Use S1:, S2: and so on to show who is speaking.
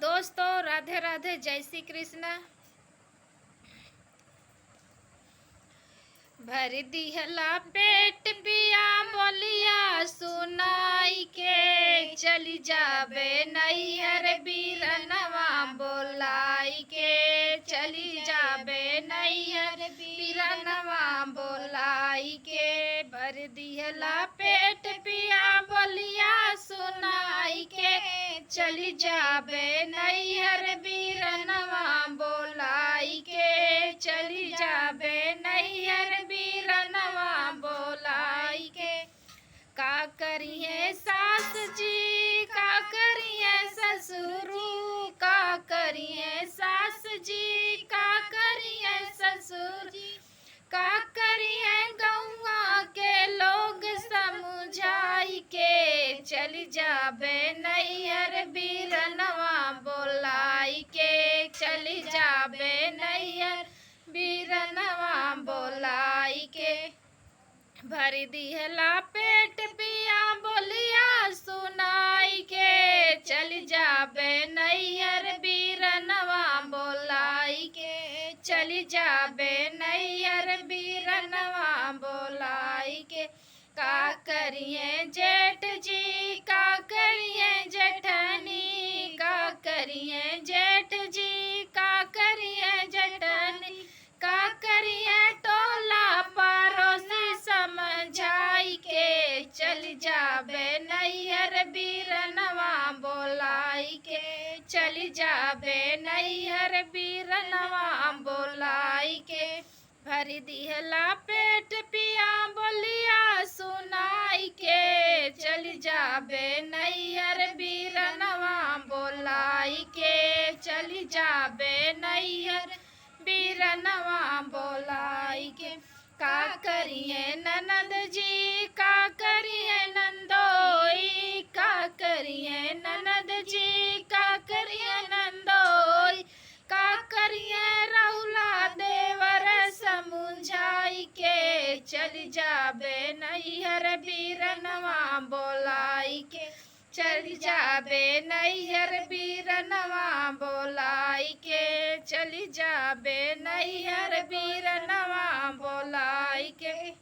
S1: दोस्तों, राधे राधे, जय श्री कृष्ण। भर दिहला पेट पिया बोलिया सुनाई के, चली जाबे नैहर बीरनवा बोलाई के, चली जाबे नैहर बीरनवा बोलाई के। भर दिहला पेट पिया बोलिया सुनाई के, चली जाबे नैहर बीरनवा बोलाई के, चली जाबे नैहर बीरनवा बोलाई के। का करिए सास जी, का करिए ससुरु, का करिए सास जी, का करिए ससुर जी, का करिए गौवा के लोग समझाई के, चली जाबे नैहर बीरनवा बोलाई के, चली जाबे नैहर बीरनवा बोलाई के। भर दिहला पेट पिया बोलिया सुनाई के, चली जाबे नैहर बीरनवा बोलाई के, चली जाबे नैहर बीरनवा बोलाई के। का करिए जेठ जी, का करिए जेठनी, का करिए जेठ जी, का करिए जेठनी, का करिए टोला पड़ोसी समझाई के, चली जाबे नैहर बीरनवा बोलाई के, चली जाबे नैहर बीरनवा बोलाई के। भर दिहला पेट पिया बोलिया सुनाई के, चली जाबे नैहर बीरनवा बोलाई के, चली जाबे नैहर बीरनवा बोलाई के। का करिए ननद जी, का करिए नंदोई, का करिए ननद जी, का करिए नंदोई, का करिए राहुला देवर समझाई के, चली जाबे नैहर बीरनवा बोलाई के, चली जाबे नैहर बीरनवा बोलाई के, चली जाबे नैहर बीरनवा बोलाई के।